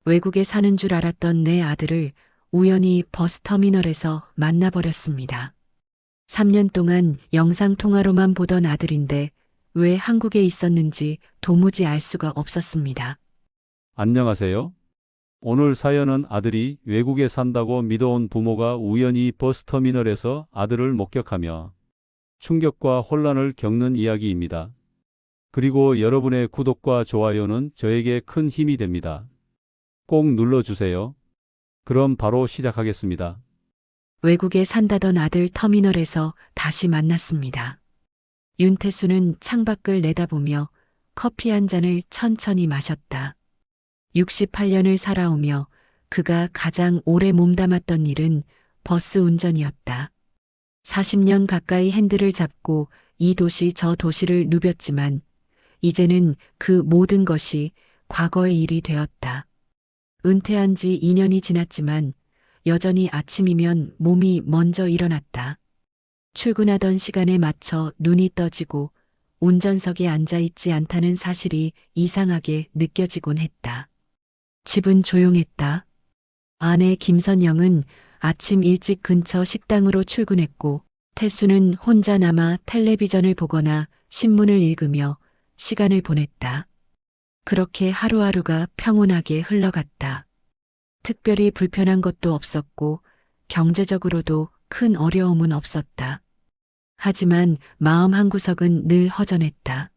외국에 사는 줄 알았던 내 아들을 우연히 버스터미널에서 만나버렸습니다. 3년 동안 영상통화로만 보던 아들인데 왜 한국에 있었는지 도무지 알 수가 없었습니다. 안녕하세요. 오늘 사연은 아들이 외국에 산다고 믿어온 부모가 우연히 버스터미널에서 아들을 목격하며 충격과 혼란을 겪는 이야기입니다. 그리고 여러분의 구독과 좋아요는 저에게 큰 힘이 됩니다. 꼭 눌러주세요. 그럼 바로 시작하겠습니다. 외국에 산다던 아들 터미널에서 다시 만났습니다. 윤태수는 창밖을 내다보며 커피 한 잔을 천천히 마셨다. 68년을 살아오며 그가 가장 오래 몸담았던 일은 버스 운전이었다. 40년 가까이 핸들을 잡고 이 도시 저 도시를 누볐지만 이제는 그 모든 것이 과거의 일이 되었다. 은퇴한 지 2년이 지났지만 여전히 아침이면 몸이 먼저 일어났다. 출근하던 시간에 맞춰 눈이 떠지고 운전석에 앉아있지 않다는 사실이 이상하게 느껴지곤 했다. 집은 조용했다. 아내 김선영은 아침 일찍 근처 식당으로 출근했고 태수는 혼자 남아 텔레비전을 보거나 신문을 읽으며 시간을 보냈다. 그렇게 하루하루가 평온하게 흘러갔다. 특별히 불편한 것도 없었고 경제적으로도 큰 어려움은 없었다. 하지만 마음 한구석은 늘 허전했다.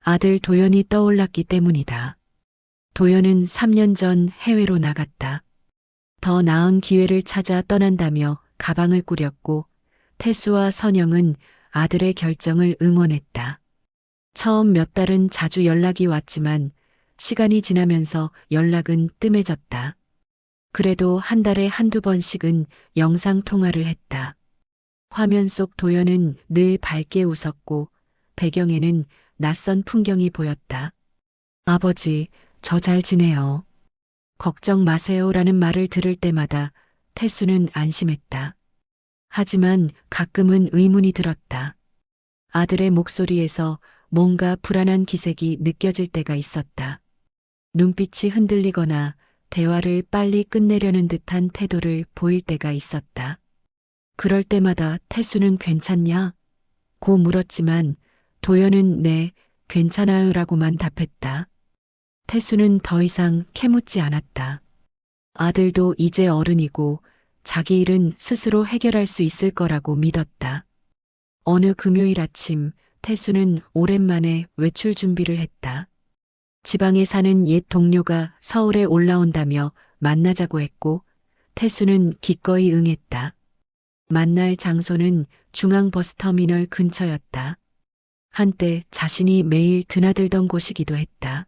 아들 도연이 떠올랐기 때문이다. 도연은 3년 전 해외로 나갔다. 더 나은 기회를 찾아 떠난다며 가방을 꾸렸고 태수와 선영은 아들의 결정을 응원했다. 처음 몇 달은 자주 연락이 왔지만 시간이 지나면서 연락은 뜸해졌다. 그래도 한 달에 한두 번씩은 영상 통화를 했다. 화면 속 도연은 늘 밝게 웃었고 배경에는 낯선 풍경이 보였다. 아버지, 저 잘 지내요. 걱정 마세요라는 말을 들을 때마다 태수는 안심했다. 하지만 가끔은 의문이 들었다. 아들의 목소리에서 뭔가 불안한 기색이 느껴질 때가 있었다. 눈빛이 흔들리거나 대화를 빨리 끝내려는 듯한 태도를 보일 때가 있었다. 그럴 때마다 태수는 괜찮냐? 고 물었지만 도연은 네, 괜찮아요라고만 답했다. 태수는 더 이상 캐묻지 않았다. 아들도 이제 어른이고 자기 일은 스스로 해결할 수 있을 거라고 믿었다. 어느 금요일 아침 태수는 오랜만에 외출 준비를 했다. 지방에 사는 옛 동료가 서울에 올라온다며 만나자고 했고 태수는 기꺼이 응했다. 만날 장소는 중앙버스터미널 근처였다. 한때 자신이 매일 드나들던 곳이기도 했다.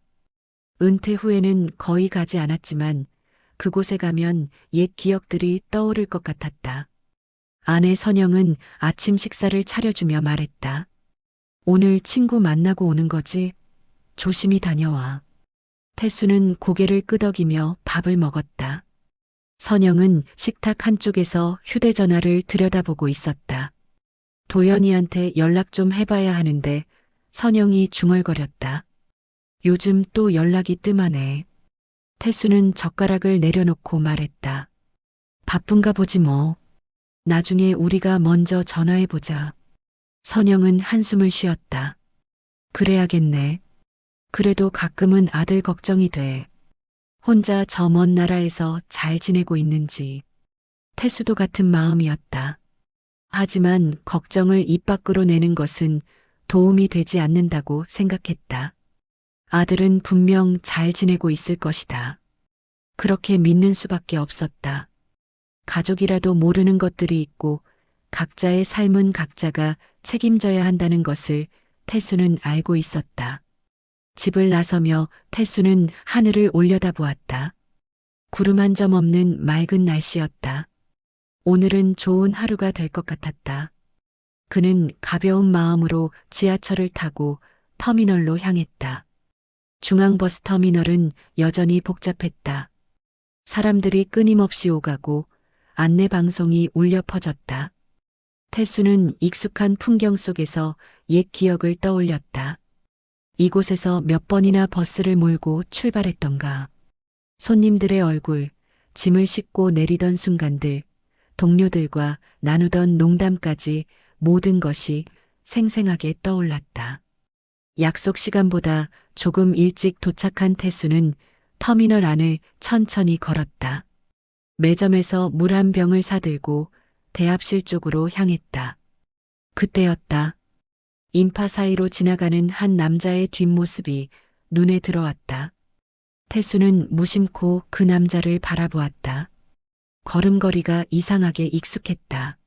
은퇴 후에는 거의 가지 않았지만 그곳에 가면 옛 기억들이 떠오를 것 같았다. 아내 선영은 아침 식사를 차려주며 말했다. 오늘 친구 만나고 오는 거지? 조심히 다녀와. 태수는 고개를 끄덕이며 밥을 먹었다. 선영은 식탁 한쪽에서 휴대전화를 들여다보고 있었다. 도연이한테 연락 좀 해봐야 하는데 선영이 중얼거렸다. 요즘 또 연락이 뜸하네. 태수는 젓가락을 내려놓고 말했다. 바쁜가 보지 뭐. 나중에 우리가 먼저 전화해보자. 선영은 한숨을 쉬었다. 그래야겠네. 그래도 가끔은 아들 걱정이 돼. 혼자 저 먼 나라에서 잘 지내고 있는지. 태수도 같은 마음이었다. 하지만 걱정을 입 밖으로 내는 것은 도움이 되지 않는다고 생각했다. 아들은 분명 잘 지내고 있을 것이다. 그렇게 믿는 수밖에 없었다. 가족이라도 모르는 것들이 있고 각자의 삶은 각자가 책임져야 한다는 것을 태수는 알고 있었다. 집을 나서며 태수는 하늘을 올려다보았다. 구름 한 점 없는 맑은 날씨였다. 오늘은 좋은 하루가 될 것 같았다. 그는 가벼운 마음으로 지하철을 타고 터미널로 향했다. 중앙버스터미널은 여전히 복잡했다. 사람들이 끊임없이 오가고 안내방송이 울려 퍼졌다. 태수는 익숙한 풍경 속에서 옛 기억을 떠올렸다. 이곳에서 몇 번이나 버스를 몰고 출발했던가. 손님들의 얼굴, 짐을 싣고 내리던 순간들, 동료들과 나누던 농담까지 모든 것이 생생하게 떠올랐다. 약속 시간보다 조금 일찍 도착한 태수는 터미널 안을 천천히 걸었다. 매점에서 물 한 병을 사들고 대합실 쪽으로 향했다. 그때였다. 인파 사이로 지나가는 한 남자의 뒷모습이 눈에 들어왔다. 태수는 무심코 그 남자를 바라보았다. 걸음걸이가 이상하게 익숙했다.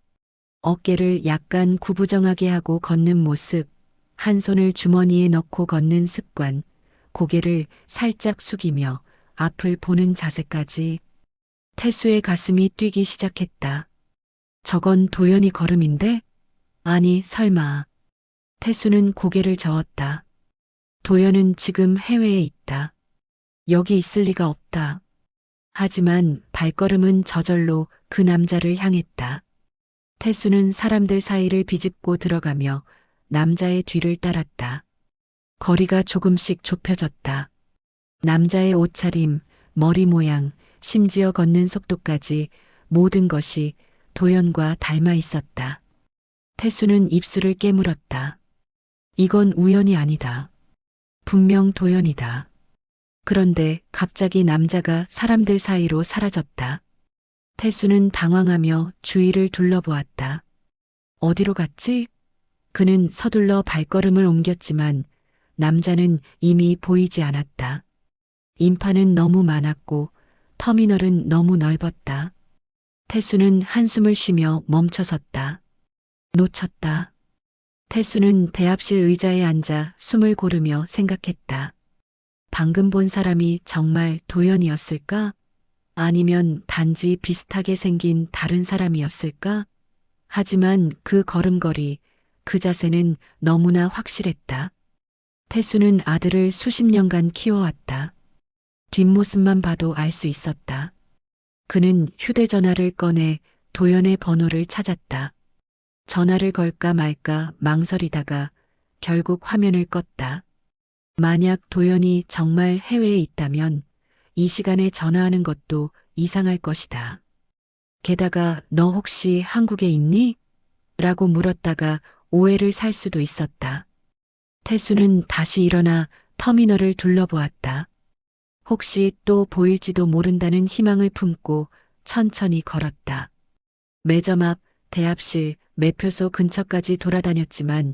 어깨를 약간 구부정하게 하고 걷는 모습, 한 손을 주머니에 넣고 걷는 습관, 고개를 살짝 숙이며 앞을 보는 자세까지. 태수의 가슴이 뛰기 시작했다. 저건 도연이 걸음인데? 아니, 설마. 태수는 고개를 저었다. 도연은 지금 해외에 있다. 여기 있을 리가 없다. 하지만 발걸음은 저절로 그 남자를 향했다. 태수는 사람들 사이를 비집고 들어가며 남자의 뒤를 따랐다. 거리가 조금씩 좁혀졌다. 남자의 옷차림, 머리 모양, 심지어 걷는 속도까지 모든 것이 도연과 닮아 있었다. 태수는 입술을 깨물었다. 이건 우연이 아니다. 분명 도연이다. 그런데 갑자기 남자가 사람들 사이로 사라졌다. 태수는 당황하며 주위를 둘러보았다. 어디로 갔지? 그는 서둘러 발걸음을 옮겼지만 남자는 이미 보이지 않았다. 인파는 너무 많았고 터미널은 너무 넓었다. 태수는 한숨을 쉬며 멈춰섰다. 놓쳤다. 태수는 대합실 의자에 앉아 숨을 고르며 생각했다. 방금 본 사람이 정말 도연이었을까? 아니면 단지 비슷하게 생긴 다른 사람이었을까? 하지만 그 걸음걸이, 그 자세는 너무나 확실했다. 태수는 아들을 수십 년간 키워왔다. 뒷모습만 봐도 알 수 있었다. 그는 휴대전화를 꺼내 도연의 번호를 찾았다. 전화를 걸까 말까 망설이다가 결국 화면을 껐다. 만약 도연이 정말 해외에 있다면 이 시간에 전화하는 것도 이상할 것이다. 게다가 너 혹시 한국에 있니? 라고 물었다가 오해를 살 수도 있었다. 태수는 다시 일어나 터미널을 둘러보았다. 혹시 또 보일지도 모른다는 희망을 품고 천천히 걸었다. 매점 앞, 대합실, 매표소 근처까지 돌아다녔지만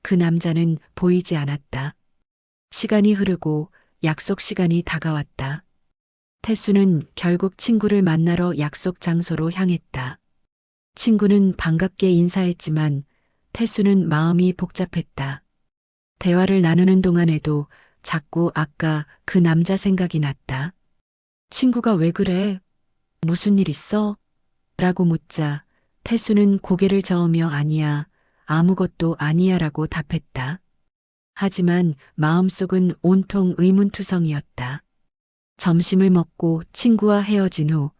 그 남자는 보이지 않았다. 시간이 흐르고 약속 시간이 다가왔다. 태수는 결국 친구를 만나러 약속 장소로 향했다. 친구는 반갑게 인사했지만 태수는 마음이 복잡했다. 대화를 나누는 동안에도 자꾸 아까 그 남자 생각이 났다. 친구가 왜 그래? 무슨 일 있어? 라고 묻자 태수는 고개를 저으며 아니야, 아무것도 아니야 라고 답했다. 하지만 마음속은 온통 의문투성이었다. 점심을 먹고 친구와 헤어진 후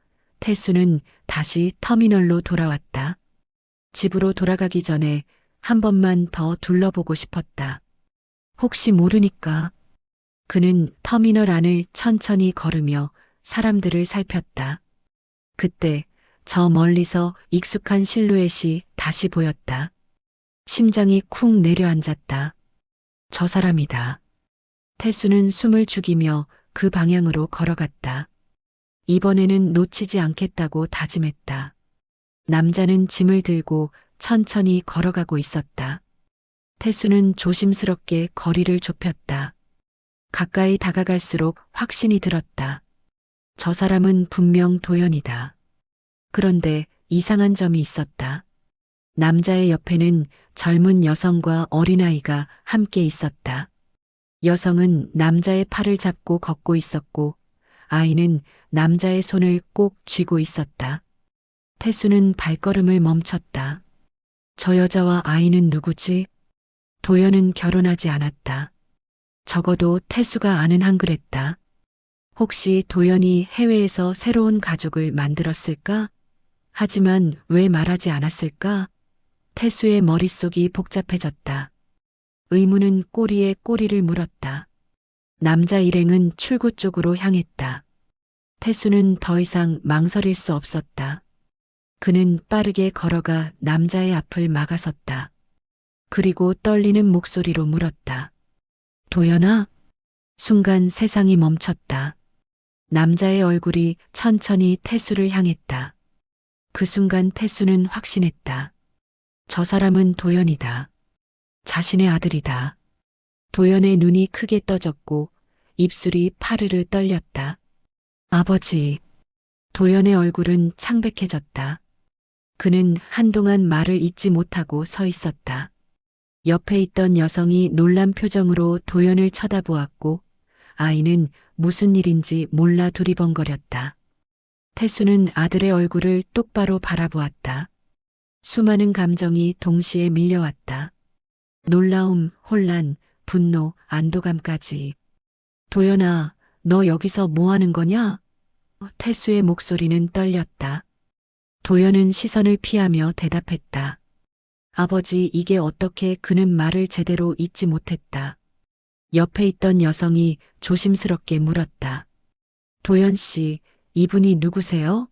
태수는 다시 터미널로 돌아왔다. 집으로 돌아가기 전에 한 번만 더 둘러보고 싶었다. 혹시 모르니까. 그는 터미널 안을 천천히 걸으며 사람들을 살폈다. 그때 저 멀리서 익숙한 실루엣이 다시 보였다. 심장이 쿵 내려앉았다. 저 사람이다. 태수는 숨을 죽이며 그 방향으로 걸어갔다. 이번에는 놓치지 않겠다고 다짐했다. 남자는 짐을 들고 천천히 걸어가고 있었다. 태수는 조심스럽게 거리를 좁혔다. 가까이 다가갈수록 확신이 들었다. 저 사람은 분명 도연이다. 그런데 이상한 점이 있었다. 남자의 옆에는 젊은 여성과 어린아이가 함께 있었다. 여성은 남자의 팔을 잡고 걷고 있었고 아이는 남자의 손을 꼭 쥐고 있었다. 태수는 발걸음을 멈췄다. 저 여자와 아이는 누구지? 도연은 결혼하지 않았다. 적어도 태수가 아는 한 그랬다. 혹시 도연이 해외에서 새로운 가족을 만들었을까? 하지만 왜 말하지 않았을까? 태수의 머릿속이 복잡해졌다. 의문은 꼬리에 꼬리를 물었다. 남자 일행은 출구 쪽으로 향했다. 태수는 더 이상 망설일 수 없었다. 그는 빠르게 걸어가 남자의 앞을 막아섰다. 그리고 떨리는 목소리로 물었다. 도연아? 순간 세상이 멈췄다. 남자의 얼굴이 천천히 태수를 향했다. 그 순간 태수는 확신했다. 저 사람은 도연이다. 자신의 아들이다. 도연의 눈이 크게 떠졌고 입술이 파르르 떨렸다. 아버지. 도연의 얼굴은 창백해졌다. 그는 한동안 말을 잇지 못하고 서 있었다. 옆에 있던 여성이 놀란 표정으로 도연을 쳐다보았고 아이는 무슨 일인지 몰라 두리번거렸다. 태수는 아들의 얼굴을 똑바로 바라보았다. 수많은 감정이 동시에 밀려왔다. 놀라움, 혼란, 분노, 안도감까지. 도연아, 너 여기서 뭐 하는 거냐? 태수의 목소리는 떨렸다. 도연은 시선을 피하며 대답했다. 아버지, 이게 어떻게. 그는 말을 제대로 잇지 못했다. 옆에 있던 여성이 조심스럽게 물었다. 도연 씨, 이분이 누구세요?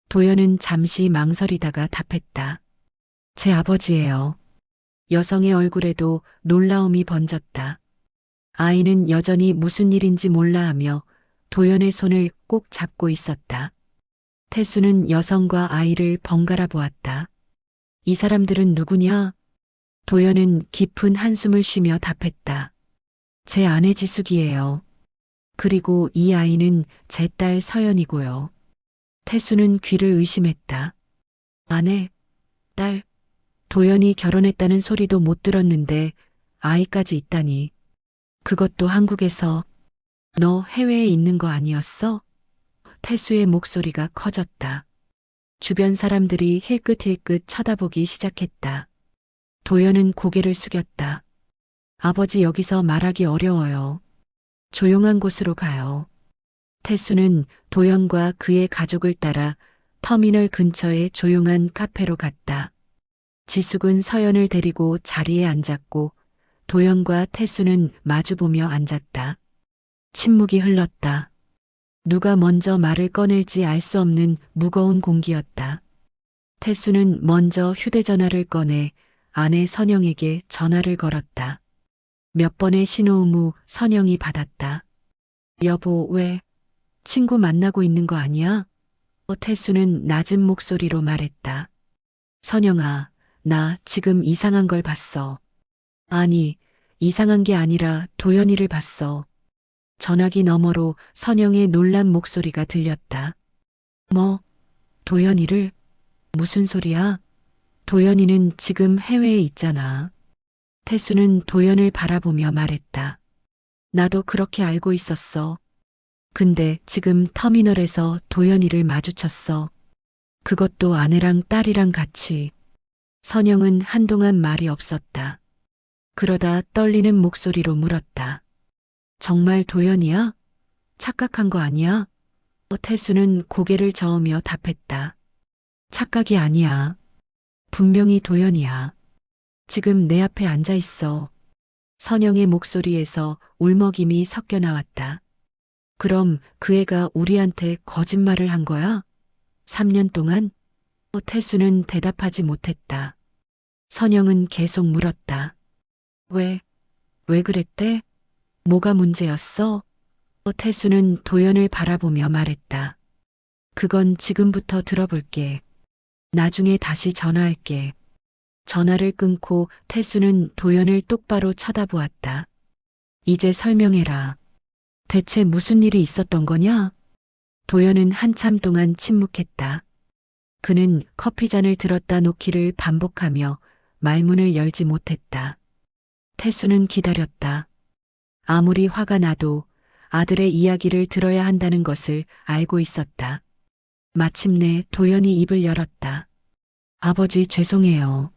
도연은 잠시 망설이다가 답했다. 제 아버지예요. 여성의 얼굴에도 놀라움이 번졌다. 아이는 여전히 무슨 일인지 몰라 하며 도연의 손을 꼭 잡고 있었다. 태수는 여성과 아이를 번갈아 보았다. 이 사람들은 누구냐? 도연은 깊은 한숨을 쉬며 답했다. 제 아내 지숙이에요. 그리고 이 아이는 제 딸 서연이고요. 태수는 귀를 의심했다. 아내, 딸, 도연이 결혼했다는 소리도 못 들었는데 아이까지 있다니. 그것도 한국에서. 너 해외에 있는 거 아니었어? 태수의 목소리가 커졌다. 주변 사람들이 힐끗힐끗 쳐다보기 시작했다. 도연은 고개를 숙였다. 아버지, 여기서 말하기 어려워요. 조용한 곳으로 가요. 태수는 도연과 그의 가족을 따라 터미널 근처의 조용한 카페로 갔다. 지숙은 서연을 데리고 자리에 앉았고 도연과 태수는 마주보며 앉았다. 침묵이 흘렀다. 누가 먼저 말을 꺼낼지 알 수 없는 무거운 공기였다. 태수는 먼저 휴대전화를 꺼내 아내 선영에게 전화를 걸었다. 몇 번의 신호음 후 선영이 받았다. 여보, 왜? 친구 만나고 있는 거 아니야? 태수는 낮은 목소리로 말했다. 선영아, 나 지금 이상한 걸 봤어. 아니, 이상한 게 아니라 도연이를 봤어. 전화기 너머로 선영의 놀란 목소리가 들렸다. 뭐? 도연이를? 무슨 소리야? 도연이는 지금 해외에 있잖아. 태수는 도연을 바라보며 말했다. 나도 그렇게 알고 있었어. 근데 지금 터미널에서 도연이를 마주쳤어. 그것도 아내랑 딸이랑 같이. 선영은 한동안 말이 없었다. 그러다 떨리는 목소리로 물었다. 정말 도연이야? 착각한 거 아니야? 태수는 고개를 저으며 답했다. 착각이 아니야. 분명히 도연이야. 지금 내 앞에 앉아 있어. 선영의 목소리에서 울먹임이 섞여 나왔다. 그럼 그 애가 우리한테 거짓말을 한 거야? 3년 동안? 태수는 대답하지 못했다. 선영은 계속 물었다. 왜 그랬대? 뭐가 문제였어? 태수는 도연을 바라보며 말했다. 그건 지금부터 들어볼게. 나중에 다시 전화할게. 전화를 끊고 태수는 도연을 똑바로 쳐다보았다. 이제 설명해라. 대체 무슨 일이 있었던 거냐? 도연은 한참 동안 침묵했다. 그는 커피잔을 들었다 놓기를 반복하며 말문을 열지 못했다. 태수는 기다렸다. 아무리 화가 나도 아들의 이야기를 들어야 한다는 것을 알고 있었다. 마침내 도연이 입을 열었다. 아버지, 죄송해요.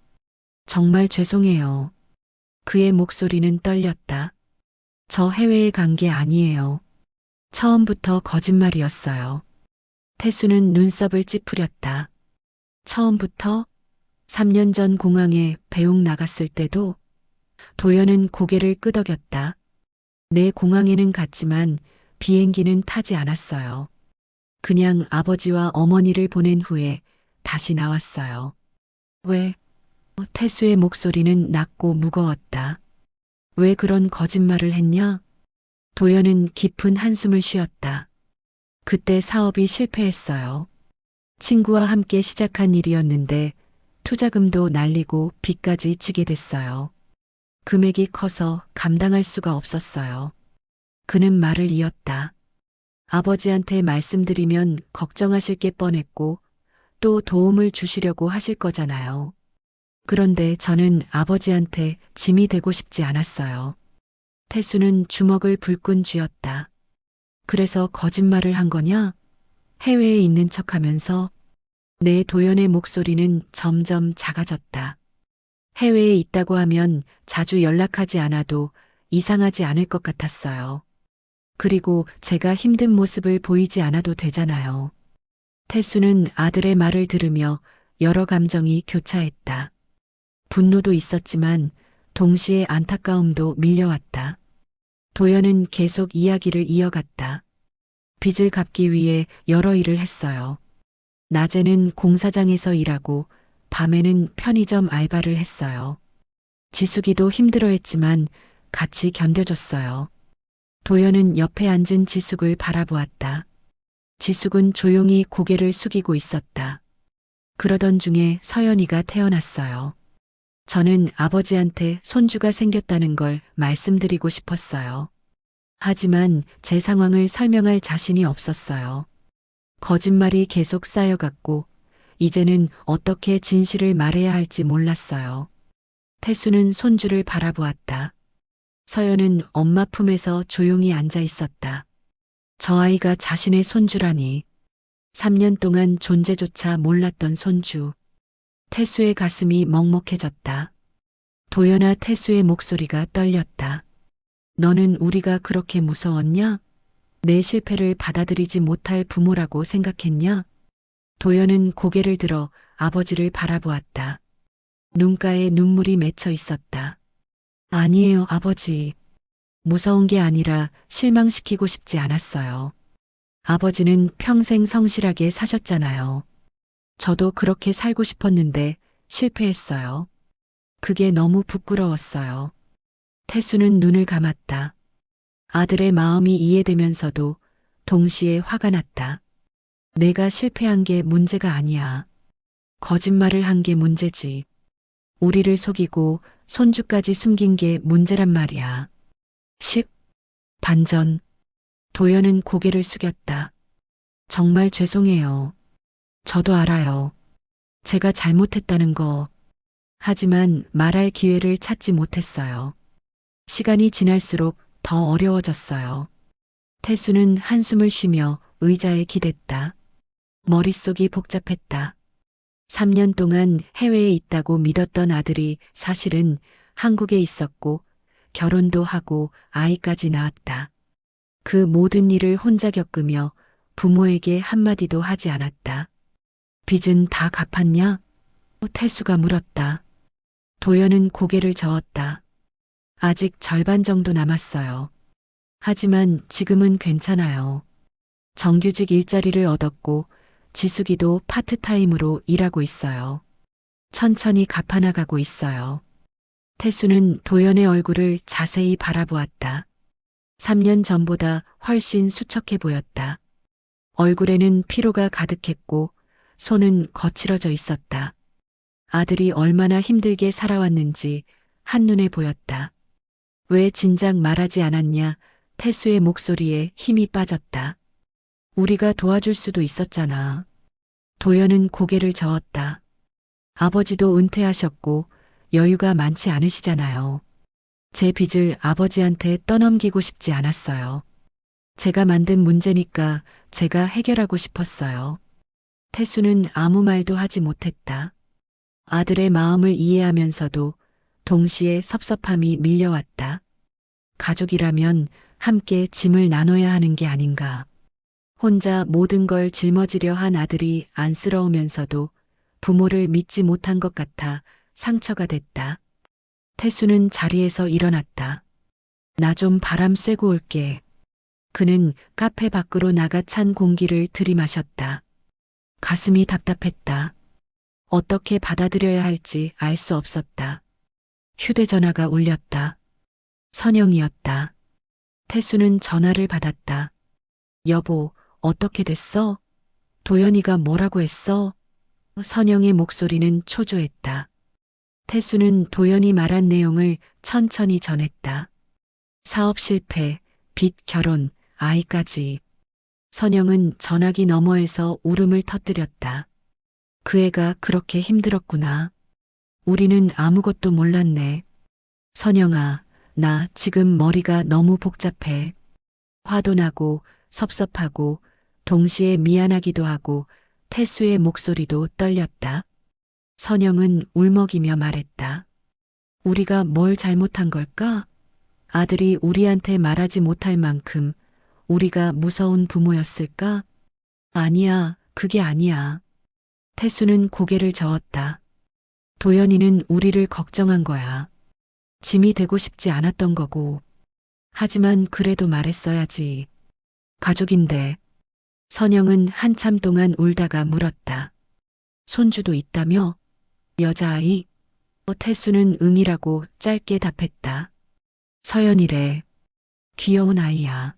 정말 죄송해요. 그의 목소리는 떨렸다. 저 해외에 간 게 아니에요. 처음부터 거짓말이었어요. 태수는 눈썹을 찌푸렸다. 처음부터? 3년 전 공항에 배웅 나갔을 때도? 도연은 고개를 끄덕였다. 내 공항에는 갔지만 비행기는 타지 않았어요. 그냥 아버지와 어머니를 보낸 후에 다시 나왔어요. 왜? 태수의 목소리는 낮고 무거웠다. 왜 그런 거짓말을 했냐? 도연은 깊은 한숨을 쉬었다. 그때 사업이 실패했어요. 친구와 함께 시작한 일이었는데 투자금도 날리고 빚까지 지게 됐어요. 금액이 커서 감당할 수가 없었어요. 그는 말을 이었다. 아버지한테 말씀드리면 걱정하실 게 뻔했고 또 도움을 주시려고 하실 거잖아요. 그런데 저는 아버지한테 짐이 되고 싶지 않았어요. 태수는 주먹을 불끈 쥐었다. 그래서 거짓말을 한 거냐? 해외에 있는 척 하면서 내 도연의 목소리는 점점 작아졌다. 해외에 있다고 하면 자주 연락하지 않아도 이상하지 않을 것 같았어요. 그리고 제가 힘든 모습을 보이지 않아도 되잖아요. 태수는 아들의 말을 들으며 여러 감정이 교차했다. 분노도 있었지만 동시에 안타까움도 밀려왔다. 도연은 계속 이야기를 이어갔다. 빚을 갚기 위해 여러 일을 했어요. 낮에는 공사장에서 일하고 밤에는 편의점 알바를 했어요. 지숙이도 힘들어했지만 같이 견뎌줬어요. 도연은 옆에 앉은 지숙을 바라보았다. 지숙은 조용히 고개를 숙이고 있었다. 그러던 중에 서연이가 태어났어요. 저는 아버지한테 손주가 생겼다는 걸 말씀드리고 싶었어요. 하지만 제 상황을 설명할 자신이 없었어요. 거짓말이 계속 쌓여갔고 이제는 어떻게 진실을 말해야 할지 몰랐어요. 태수는 손주를 바라보았다. 서연은 엄마 품에서 조용히 앉아 있었다. 저 아이가 자신의 손주라니. 3년 동안 존재조차 몰랐던 손주. 태수의 가슴이 먹먹해졌다. 도연아, 태수의 목소리가 떨렸다. 너는 우리가 그렇게 무서웠냐? 내 실패를 받아들이지 못할 부모라고 생각했냐? 도연은 고개를 들어 아버지를 바라보았다. 눈가에 눈물이 맺혀 있었다. 아니에요, 아버지. 무서운 게 아니라 실망시키고 싶지 않았어요. 아버지는 평생 성실하게 사셨잖아요. 저도 그렇게 살고 싶었는데 실패했어요. 그게 너무 부끄러웠어요. 태수는 눈을 감았다. 아들의 마음이 이해되면서도 동시에 화가 났다. 내가 실패한 게 문제가 아니야. 거짓말을 한 게 문제지. 우리를 속이고 손주까지 숨긴 게 문제란 말이야. 10. 반전. 도연은 고개를 숙였다. 정말 죄송해요. 저도 알아요. 제가 잘못했다는 거. 하지만 말할 기회를 찾지 못했어요. 시간이 지날수록 더 어려워졌어요. 태수는 한숨을 쉬며 의자에 기댔다. 머릿속이 복잡했다. 3년 동안 해외에 있다고 믿었던 아들이 사실은 한국에 있었고 결혼도 하고 아이까지 낳았다. 그 모든 일을 혼자 겪으며 부모에게 한마디도 하지 않았다. 빚은 다 갚았냐? 태수가 물었다. 도연은 고개를 저었다. 아직 절반 정도 남았어요. 하지만 지금은 괜찮아요. 정규직 일자리를 얻었고 지숙이도 파트타임으로 일하고 있어요. 천천히 갚아나가고 있어요. 태수는 도연의 얼굴을 자세히 바라보았다. 3년 전보다 훨씬 수척해 보였다. 얼굴에는 피로가 가득했고 손은 거칠어져 있었다. 아들이 얼마나 힘들게 살아왔는지 한눈에 보였다. 왜 진작 말하지 않았냐? 태수의 목소리에 힘이 빠졌다. 우리가 도와줄 수도 있었잖아. 도연은 고개를 저었다. 아버지도 은퇴하셨고 여유가 많지 않으시잖아요. 제 빚을 아버지한테 떠넘기고 싶지 않았어요. 제가 만든 문제니까 제가 해결하고 싶었어요. 태수는 아무 말도 하지 못했다. 아들의 마음을 이해하면서도 동시에 섭섭함이 밀려왔다. 가족이라면 함께 짐을 나눠야 하는 게 아닌가. 혼자 모든 걸 짊어지려 한 아들이 안쓰러우면서도 부모를 믿지 못한 것 같아 상처가 됐다. 태수는 자리에서 일어났다. 나 좀 바람 쐬고 올게. 그는 카페 밖으로 나가 찬 공기를 들이마셨다. 가슴이 답답했다. 어떻게 받아들여야 할지 알 수 없었다. 휴대전화가 울렸다. 선영이었다. 태수는 전화를 받았다. 여보, 어떻게 됐어? 도연이가 뭐라고 했어? 선영의 목소리는 초조했다. 태수는 도연이 말한 내용을 천천히 전했다. 사업 실패, 빚 결혼, 아이까지. 선영은 전화기 너머에서 울음을 터뜨렸다. 그 애가 그렇게 힘들었구나. 우리는 아무것도 몰랐네. 선영아, 나 지금 머리가 너무 복잡해. 화도 나고 섭섭하고 동시에 미안하기도 하고 태수의 목소리도 떨렸다. 선영은 울먹이며 말했다. 우리가 뭘 잘못한 걸까? 아들이 우리한테 말하지 못할 만큼 우리가 무서운 부모였을까? 아니야, 그게 아니야. 태수는 고개를 저었다. 도연이는 우리를 걱정한 거야. 짐이 되고 싶지 않았던 거고. 하지만 그래도 말했어야지. 가족인데. 선영은 한참 동안 울다가 물었다. 손주도 있다며? 여자아이? 태수는 응이라고 짧게 답했다. 서연이래. 귀여운 아이야.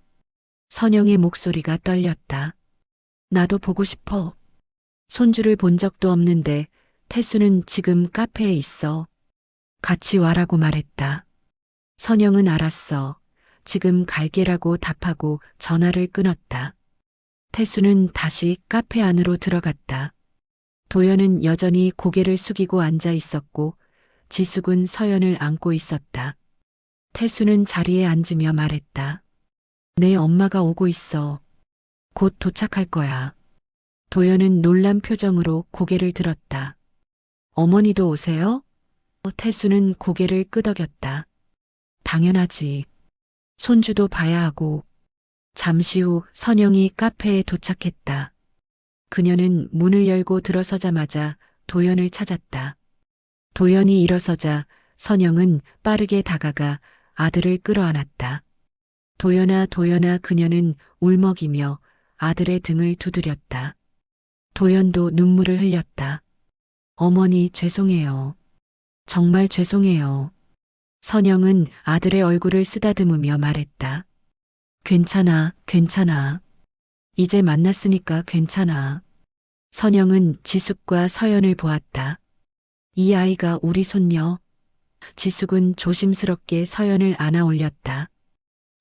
선영의 목소리가 떨렸다. 나도 보고 싶어. 손주를 본 적도 없는데 태수는 지금 카페에 있어. 같이 와라고 말했다. 선영은 알았어. 지금 갈게라고 답하고 전화를 끊었다. 태수는 다시 카페 안으로 들어갔다. 도연은 여전히 고개를 숙이고 앉아 있었고 지숙은 서연을 안고 있었다. 태수는 자리에 앉으며 말했다. 내 엄마가 오고 있어. 곧 도착할 거야. 도연은 놀란 표정으로 고개를 들었다. 어머니도 오세요? 태수는 고개를 끄덕였다. 당연하지. 손주도 봐야 하고. 잠시 후 선영이 카페에 도착했다. 그녀는 문을 열고 들어서자마자 도연을 찾았다. 도연이 일어서자 선영은 빠르게 다가가 아들을 끌어안았다. 도연아, 도연아, 그녀는 울먹이며 아들의 등을 두드렸다. 도연도 눈물을 흘렸다. 어머니, 죄송해요. 정말 죄송해요. 선영은 아들의 얼굴을 쓰다듬으며 말했다. 괜찮아, 괜찮아. 이제 만났으니까 괜찮아. 선영은 지숙과 서연을 보았다. 이 아이가 우리 손녀. 지숙은 조심스럽게 서연을 안아 올렸다.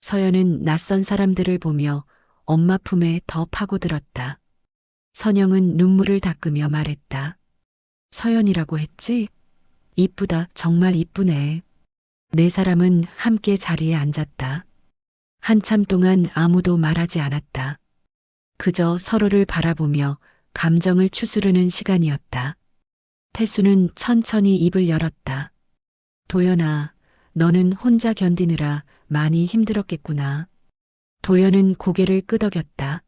서연은 낯선 사람들을 보며 엄마 품에 더 파고들었다. 선영은 눈물을 닦으며 말했다. 서연이라고 했지? 이쁘다, 정말 이쁘네. 네 사람은 함께 자리에 앉았다. 한참 동안 아무도 말하지 않았다. 그저 서로를 바라보며 감정을 추스르는 시간이었다. 태수는 천천히 입을 열었다. 도연아, 너는 혼자 견디느라 많이 힘들었겠구나. 도연은 고개를 끄덕였다.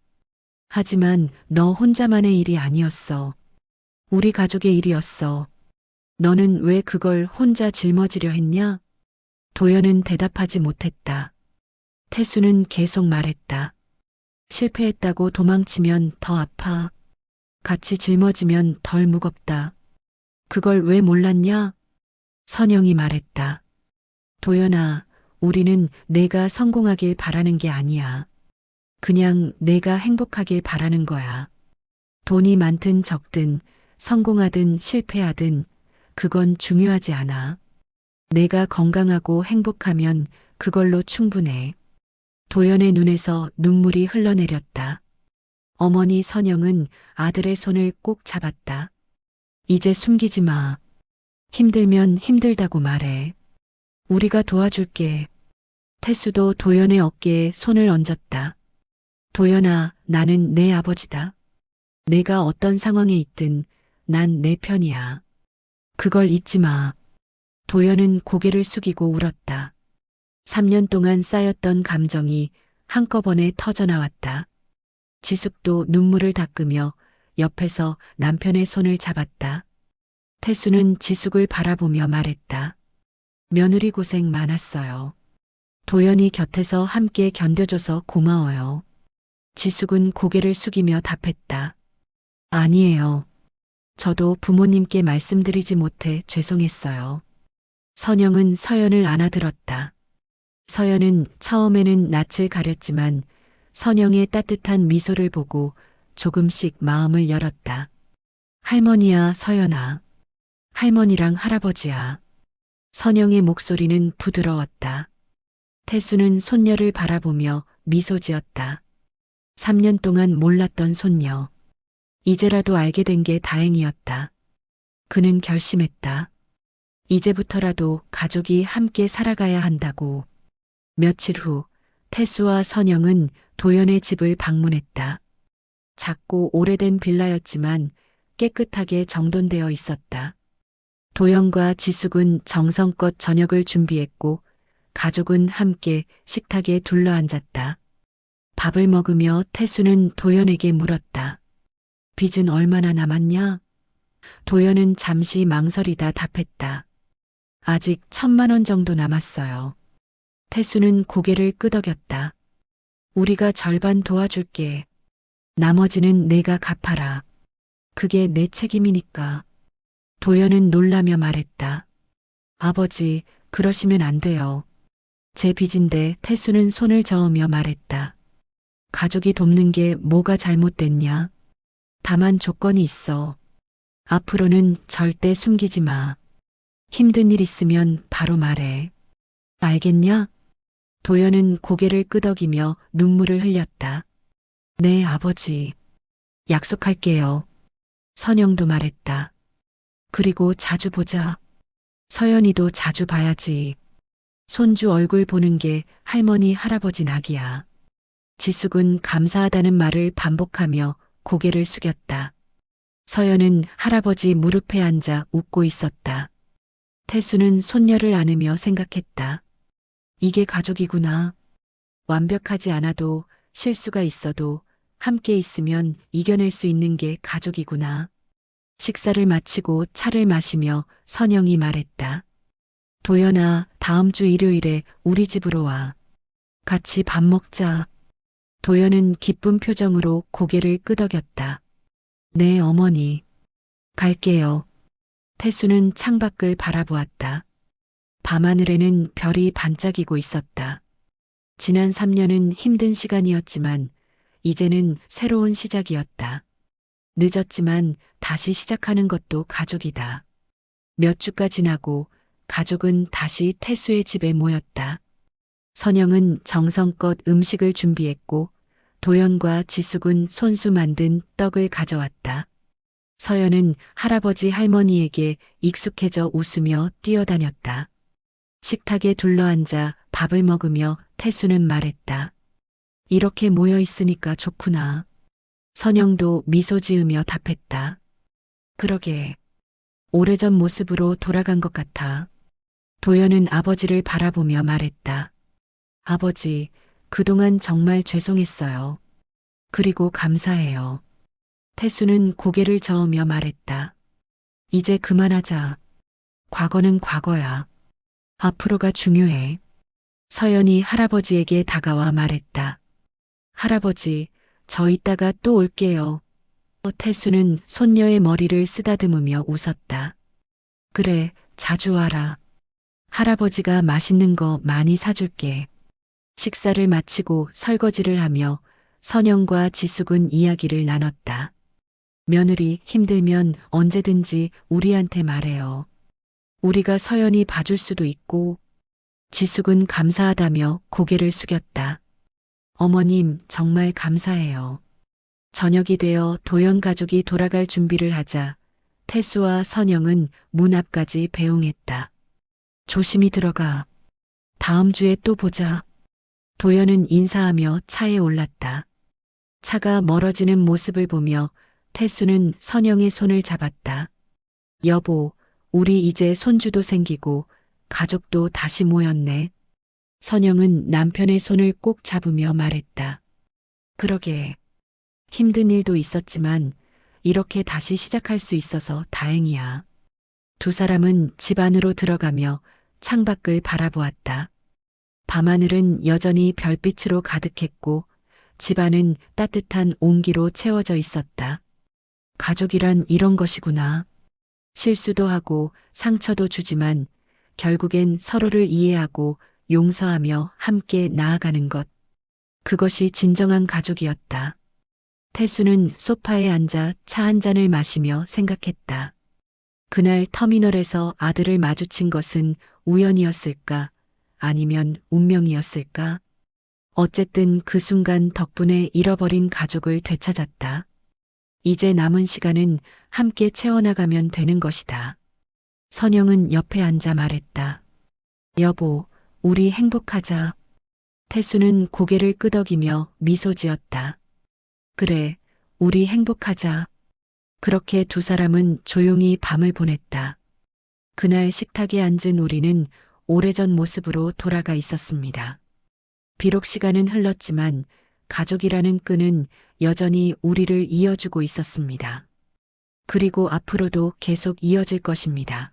하지만 너 혼자만의 일이 아니었어. 우리 가족의 일이었어. 너는 왜 그걸 혼자 짊어지려 했냐? 도연은 대답하지 못했다. 태수는 계속 말했다. 실패했다고 도망치면 더 아파. 같이 짊어지면 덜 무겁다. 그걸 왜 몰랐냐? 선영이 말했다. 도연아, 우리는 내가 성공하길 바라는 게 아니야. 그냥 내가 행복하길 바라는 거야. 돈이 많든 적든, 성공하든 실패하든, 그건 중요하지 않아. 내가 건강하고 행복하면 그걸로 충분해. 도연의 눈에서 눈물이 흘러내렸다. 어머니 선영은 아들의 손을 꼭 잡았다. 이제 숨기지 마. 힘들면 힘들다고 말해. 우리가 도와줄게. 태수도 도연의 어깨에 손을 얹었다. 도연아, 나는 내 아버지다. 내가 어떤 상황에 있든 난 내 편이야. 그걸 잊지 마. 도연은 고개를 숙이고 울었다. 3년 동안 쌓였던 감정이 한꺼번에 터져나왔다. 지숙도 눈물을 닦으며 옆에서 남편의 손을 잡았다. 태수는 지숙을 바라보며 말했다. 며느리 고생 많았어요. 도연이 곁에서 함께 견뎌줘서 고마워요. 지숙은 고개를 숙이며 답했다. 아니에요. 저도 부모님께 말씀드리지 못해 죄송했어요. 선영은 서연을 안아들었다. 서연은 처음에는 낯을 가렸지만 선영의 따뜻한 미소를 보고 조금씩 마음을 열었다. 할머니야, 서연아. 할머니랑 할아버지야. 선영의 목소리는 부드러웠다. 태수는 손녀를 바라보며 미소 지었다. 3년 동안 몰랐던 손녀. 이제라도 알게 된 게 다행이었다. 그는 결심했다. 이제부터라도 가족이 함께 살아가야 한다고. 며칠 후 태수와 선영은 도연의 집을 방문했다. 작고 오래된 빌라였지만 깨끗하게 정돈되어 있었다. 도연과 지숙은 정성껏 저녁을 준비했고 가족은 함께 식탁에 둘러앉았다. 밥을 먹으며 태수는 도연에게 물었다. 빚은 얼마나 남았냐? 도연은 잠시 망설이다 답했다. 아직 1,000만 원 정도 남았어요. 태수는 고개를 끄덕였다. 우리가 절반 도와줄게. 나머지는 내가 갚아라. 그게 내 책임이니까. 도연은 놀라며 말했다. 아버지, 그러시면 안 돼요. 제 빚인데. 태수는 손을 저으며 말했다. 가족이 돕는 게 뭐가 잘못됐냐? 다만 조건이 있어. 앞으로는 절대 숨기지 마. 힘든 일 있으면 바로 말해. 알겠냐? 도연은 고개를 끄덕이며 눈물을 흘렸다. 네, 아버지. 약속할게요. 선영도 말했다. 그리고 자주 보자. 서연이도 자주 봐야지. 손주 얼굴 보는 게 할머니, 할아버지 낙이야. 지숙은 감사하다는 말을 반복하며 고개를 숙였다. 서연은 할아버지 무릎에 앉아 웃고 있었다. 태수는 손녀를 안으며 생각했다. 이게 가족이구나. 완벽하지 않아도 실수가 있어도 함께 있으면 이겨낼 수 있는 게 가족이구나. 식사를 마치고 차를 마시며 선영이 말했다. 도연아, 다음 주 일요일에 우리 집으로 와. 같이 밥 먹자. 도연은 기쁜 표정으로 고개를 끄덕였다. 네, 어머니. 갈게요. 태수는 창밖을 바라보았다. 밤하늘에는 별이 반짝이고 있었다. 지난 3년은 힘든 시간이었지만 이제는 새로운 시작이었다. 늦었지만 다시 시작하는 것도 가족이다. 몇 주가 지나고 가족은 다시 태수의 집에 모였다. 선영은 정성껏 음식을 준비했고 도연과 지숙은 손수 만든 떡을 가져왔다. 서연은 할아버지 할머니에게 익숙해져 웃으며 뛰어다녔다. 식탁에 둘러앉아 밥을 먹으며 태수는 말했다. 이렇게 모여 있으니까 좋구나. 선영도 미소 지으며 답했다. 그러게. 오래전 모습으로 돌아간 것 같아. 도연은 아버지를 바라보며 말했다. 아버지, 그동안 정말 죄송했어요. 그리고 감사해요. 태수는 고개를 저으며 말했다. 이제 그만하자. 과거는 과거야. 앞으로가 중요해. 서연이 할아버지에게 다가와 말했다. 할아버지, 저 이따가 또 올게요. 태수는 손녀의 머리를 쓰다듬으며 웃었다. 그래, 자주 와라. 할아버지가 맛있는 거 많이 사줄게. 식사를 마치고 설거지를 하며 선영과 지숙은 이야기를 나눴다. 며느리 힘들면 언제든지 우리한테 말해요. 우리가 서연이 봐줄 수도 있고. 지숙은 감사하다며 고개를 숙였다. 어머님, 정말 감사해요. 저녁이 되어 도연 가족이 돌아갈 준비를 하자 태수와 선영은 문 앞까지 배웅했다. 조심히 들어가. 다음 주에 또 보자. 도연은 인사하며 차에 올랐다. 차가 멀어지는 모습을 보며 태수는 선영의 손을 잡았다. 여보, 우리 이제 손주도 생기고 가족도 다시 모였네. 선영은 남편의 손을 꼭 잡으며 말했다. 그러게. 힘든 일도 있었지만 이렇게 다시 시작할 수 있어서 다행이야. 두 사람은 집 안으로 들어가며 창밖을 바라보았다. 밤하늘은 여전히 별빛으로 가득했고 집안은 따뜻한 온기로 채워져 있었다. 가족이란 이런 것이구나. 실수도 하고 상처도 주지만 결국엔 서로를 이해하고 용서하며 함께 나아가는 것. 그것이 진정한 가족이었다. 태수는 소파에 앉아 차 한 잔을 마시며 생각했다. 그날 터미널에서 아들을 마주친 것은 우연이었을까? 아니면 운명이었을까? 어쨌든 그 순간 덕분에 잃어버린 가족을 되찾았다. 이제 남은 시간은 함께 채워나가면 되는 것이다. 선영은 옆에 앉아 말했다. 여보, 우리 행복하자. 태수는 고개를 끄덕이며 미소 지었다. 그래, 우리 행복하자. 그렇게 두 사람은 조용히 밤을 보냈다. 그날 식탁에 앉은 우리는 오래전 모습으로 돌아가 있었습니다. 비록 시간은 흘렀지만 가족이라는 끈은 여전히 우리를 이어주고 있었습니다. 그리고 앞으로도 계속 이어질 것입니다.